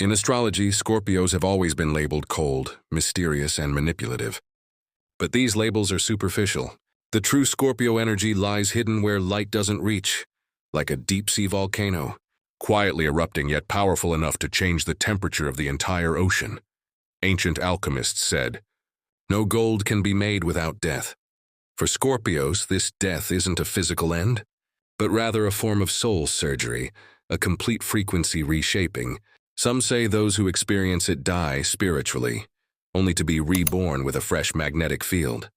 In astrology, Scorpios have always been labeled cold, mysterious, and manipulative. But these labels are superficial. The true Scorpio energy lies hidden where light doesn't reach, like a deep-sea volcano, quietly erupting yet powerful enough to change the temperature of the entire ocean. Ancient alchemists said, "No gold can be made without death." For Scorpios, this death isn't a physical end, but rather a form of soul surgery, a complete frequency reshaping. Some say those who experience it die spiritually, only to be reborn with a fresh magnetic field.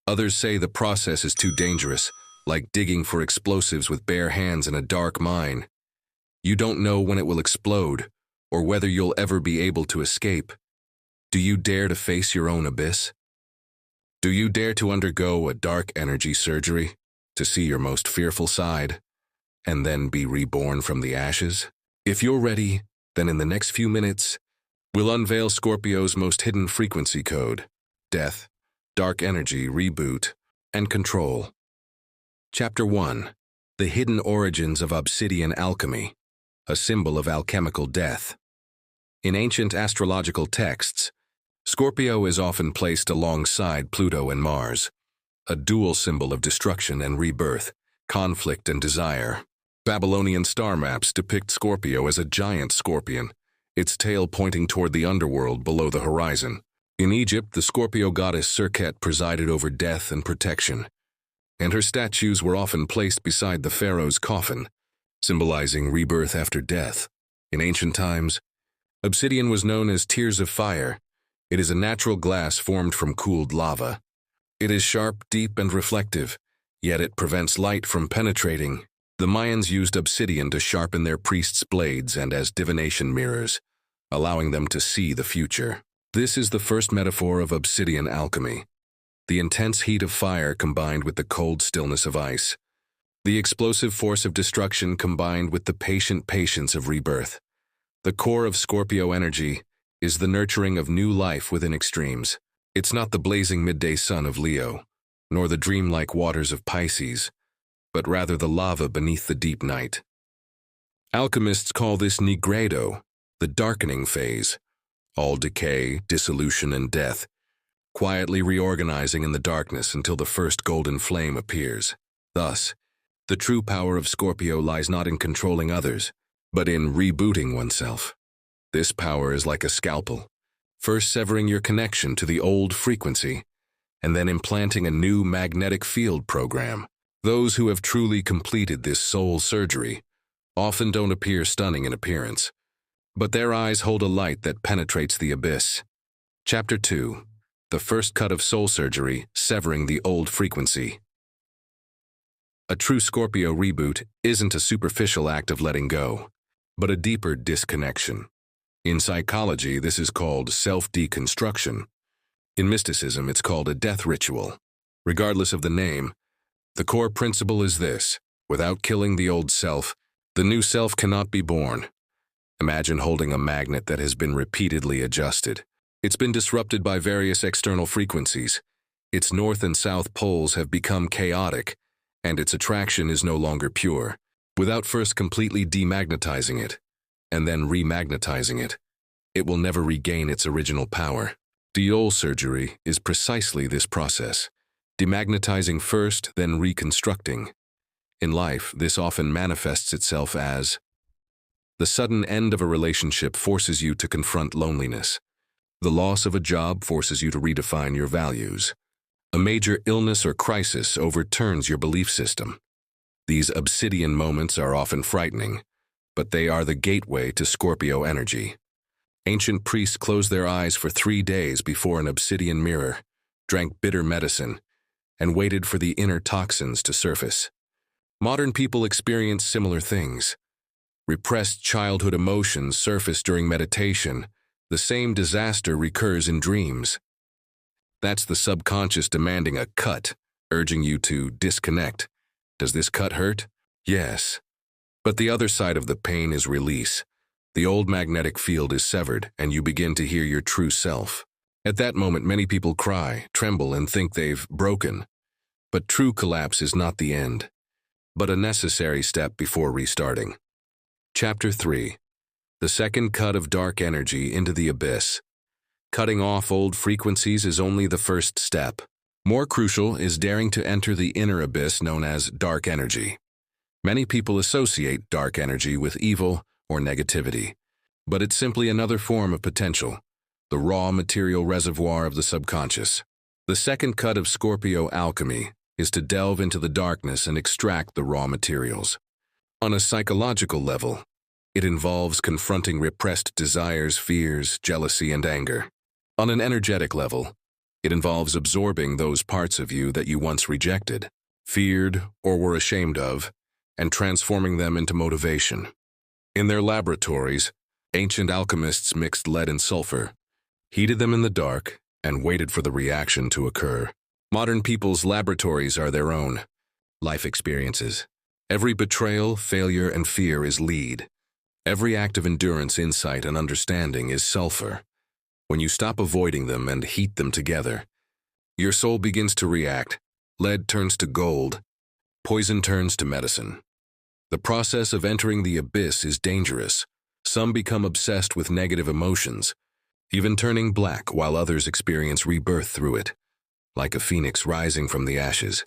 Others say the process is too dangerous, like digging for explosives with bare hands in a dark mine. You don't know when it will explode, or whether you'll ever be able to escape. Do you dare to face your own abyss? Do you dare to undergo a dark energy surgery, to see your most fearful side, and then be reborn from the ashes? If you're ready, then in the next few minutes, we'll unveil Scorpio's most hidden frequency code: death, dark energy, reboot, and control. Chapter 1. The Hidden Origins of Obsidian Alchemy, a symbol of alchemical death. In ancient astrological texts, Scorpio is often placed alongside Pluto and Mars, a dual symbol of destruction and rebirth, conflict and desire. Babylonian star maps depict Scorpio as a giant scorpion, its tail pointing toward the underworld below the horizon. In Egypt, the Scorpio goddess Serket presided over death and protection, and her statues were often placed beside the pharaoh's coffin, symbolizing rebirth after death. In ancient times, obsidian was known as tears of fire. It is a natural glass formed from cooled lava. It is sharp, deep, and reflective, yet it prevents light from penetrating. The Mayans used obsidian to sharpen their priests' blades and as divination mirrors, allowing them to see the future. This is the first metaphor of obsidian alchemy: the intense heat of fire combined with the cold stillness of ice, the explosive force of destruction combined with the patient patience of rebirth. The core of Scorpio energy is the nurturing of new life within extremes. It's not the blazing midday sun of Leo, nor the dreamlike waters of Pisces, but rather the lava beneath the deep night. Alchemists call this nigredo, the darkening phase, all decay, dissolution, and death, quietly reorganizing in the darkness until the first golden flame appears. Thus, the true power of Scorpio lies not in controlling others, but in rebooting oneself. This power is like a scalpel, first severing your connection to the old frequency, and then implanting a new magnetic field program. Those who have truly completed this soul surgery often don't appear stunning in appearance, but their eyes hold a light that penetrates the abyss. Chapter 2. The first cut of soul surgery, severing the old frequency. A true Scorpio reboot isn't a superficial act of letting go, but a deeper disconnection. In psychology, this is called self-deconstruction. In mysticism, it's called a death ritual. Regardless of the name, the core principle is this: without killing the old self, the new self cannot be born. Imagine holding a magnet that has been repeatedly adjusted. It's been disrupted by various external frequencies. Its north and south poles have become chaotic, and its attraction is no longer pure. Without first completely demagnetizing it, and then remagnetizing it, it will never regain its original power. Soul surgery is precisely this process: demagnetizing first, then reconstructing. In life, this often manifests itself as the sudden end of a relationship forces you to confront loneliness. The loss of a job forces you to redefine your values. A major illness or crisis overturns your belief system. These obsidian moments are often frightening, but they are the gateway to Scorpio energy. Ancient priests closed their eyes for 3 days before an obsidian mirror, drank bitter medicine, and waited for the inner toxins to surface. Modern people experience similar things. Repressed childhood emotions surface during meditation. The same disaster recurs in dreams. That's the subconscious demanding a cut, urging you to disconnect. Does this cut hurt? Yes. But the other side of the pain is release. The old magnetic field is severed, and you begin to hear your true self. At that moment, many people cry, tremble, and think they've broken. But true collapse is not the end, but a necessary step before restarting. Chapter 3. the second cut of dark energy into the abyss. Cutting off old frequencies is only the first step. More crucial is daring to enter the inner abyss known as dark energy. Many people associate dark energy with evil or negativity, but it's simply another form of potential, the raw material reservoir of the subconscious. The second cut of Scorpio alchemy is to delve into the darkness and extract the raw materials. On a psychological level, it involves confronting repressed desires, fears, jealousy, and anger. On an energetic level, it involves absorbing those parts of you that you once rejected, feared, or were ashamed of, and transforming them into motivation. In their laboratories, ancient alchemists mixed lead and sulfur, heated them in the dark, and waited for the reaction to occur. Modern people's laboratories are their own life experiences. Every betrayal, failure, and fear is lead. Every act of endurance, insight, and understanding is sulfur. When you stop avoiding them and heat them together, your soul begins to react. Lead turns to gold. Poison turns to medicine. The process of entering the abyss is dangerous. Some become obsessed with negative emotions, even turning black, while others experience rebirth through it, like a phoenix rising from the ashes.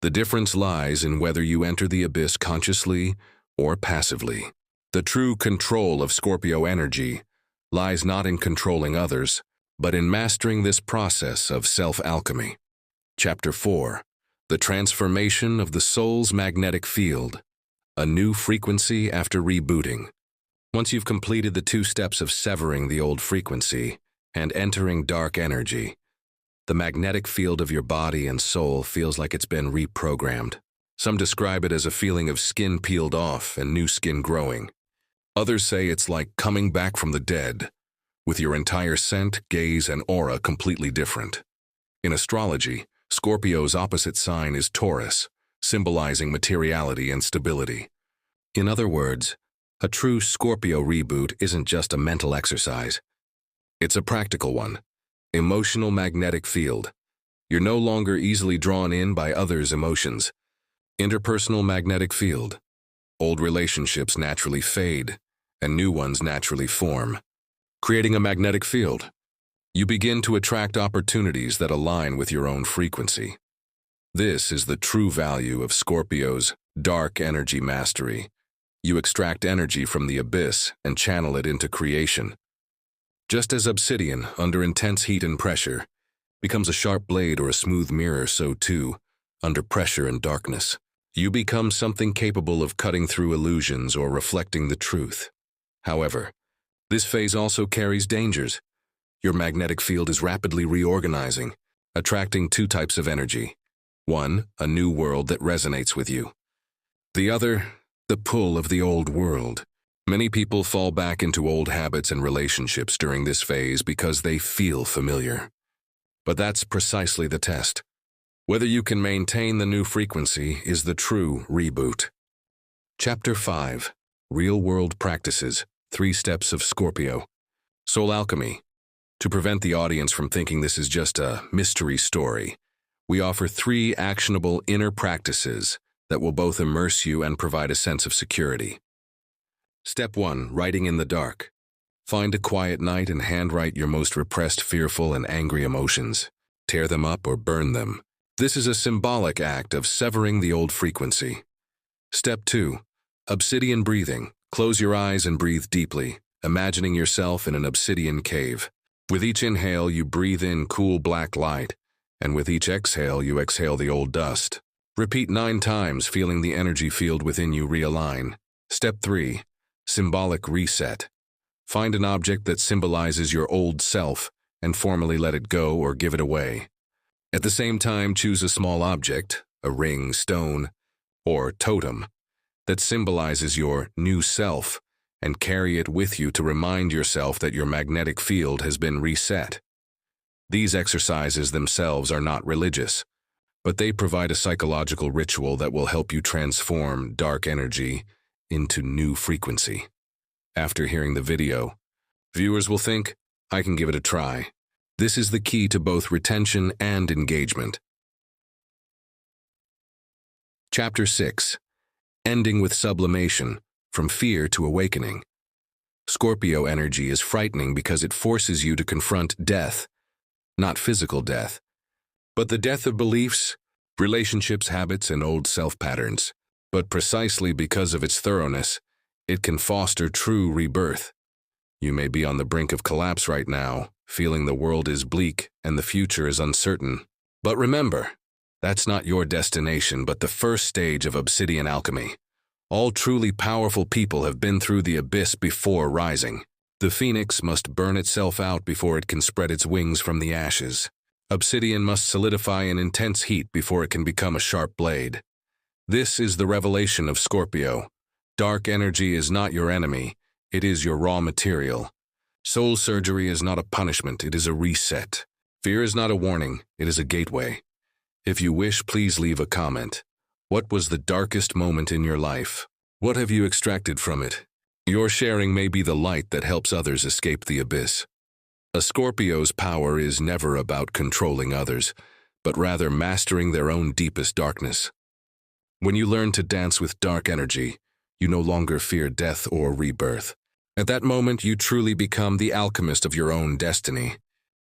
The difference lies in whether you enter the abyss consciously or passively. The true control of Scorpio energy lies not in controlling others, but in mastering this process of self-alchemy. Chapter 4. The Transformation of the Soul's Magnetic Field. A New Frequency After Rebooting. Once you've completed the 2 steps of severing the old frequency and entering dark energy, the magnetic field of your body and soul feels like it's been reprogrammed. Some describe it as a feeling of skin peeled off and new skin growing. Others say it's like coming back from the dead, with your entire scent, gaze, and aura completely different. In astrology, Scorpio's opposite sign is Taurus, symbolizing materiality and stability. In other words, a true Scorpio reboot isn't just a mental exercise. It's a practical one. Emotional magnetic field. You're no longer easily drawn in by others' emotions. Interpersonal magnetic field. Old relationships naturally fade, and new ones naturally form. Creating a magnetic field. You begin to attract opportunities that align with your own frequency. This is the true value of Scorpio's dark energy mastery. You extract energy from the abyss and channel it into creation. Just as obsidian, under intense heat and pressure, becomes a sharp blade or a smooth mirror, so too, under pressure and darkness, you become something capable of cutting through illusions or reflecting the truth. However, this phase also carries dangers. Your magnetic field is rapidly reorganizing, attracting 2 types of energy. One, a new world that resonates with you. The other, the pull of the old world. Many people fall back into old habits and relationships during this phase because they feel familiar. But that's precisely the test. Whether you can maintain the new frequency is the true reboot. Chapter 5. Real-World Practices, 3 Steps of Scorpio. Soul Alchemy. To prevent the audience from thinking this is just a mystery story, we offer 3 actionable inner practices that will both immerse you and provide a sense of security. Step 1. Writing in the dark. Find a quiet night and handwrite your most repressed, fearful, and angry emotions. Tear them up or burn them. This is a symbolic act of severing the old frequency. Step 2. Obsidian breathing. Close your eyes and breathe deeply, imagining yourself in an obsidian cave. With each inhale, you breathe in cool black light, and with each exhale, you exhale the old dust. Repeat 9 times, feeling the energy field within you realign. Step 3. Symbolic reset. Find an object that symbolizes your old self and formally let it go or give it away. At the same time, choose a small object, a ring, stone, or totem, that symbolizes your new self and carry it with you to remind yourself that your magnetic field has been reset. These exercises themselves are not religious, but they provide a psychological ritual that will help you transform dark energy into new frequency. After hearing the video, viewers will think, I can give it a try. This is the key to both retention and engagement. Chapter 6. Ending with sublimation, from fear to awakening. Scorpio energy is frightening because it forces you to confront death, not physical death, but the death of beliefs, relationships, habits, and old self-patterns. But precisely because of its thoroughness, it can foster true rebirth. You may be on the brink of collapse right now, feeling the world is bleak and the future is uncertain. But remember, that's not your destination, but the first stage of Obsidian Alchemy. All truly powerful people have been through the abyss before rising. The phoenix must burn itself out before it can spread its wings from the ashes. Obsidian must solidify in intense heat before it can become a sharp blade. This is the revelation of Scorpio. Dark energy is not your enemy, it is your raw material. Soul surgery is not a punishment, it is a reset. Fear is not a warning, it is a gateway. If you wish, please leave a comment. What was the darkest moment in your life? What have you extracted from it? Your sharing may be the light that helps others escape the abyss. A Scorpio's power is never about controlling others, but rather mastering their own deepest darkness. When you learn to dance with dark energy, you no longer fear death or rebirth. At that moment, you truly become the alchemist of your own destiny.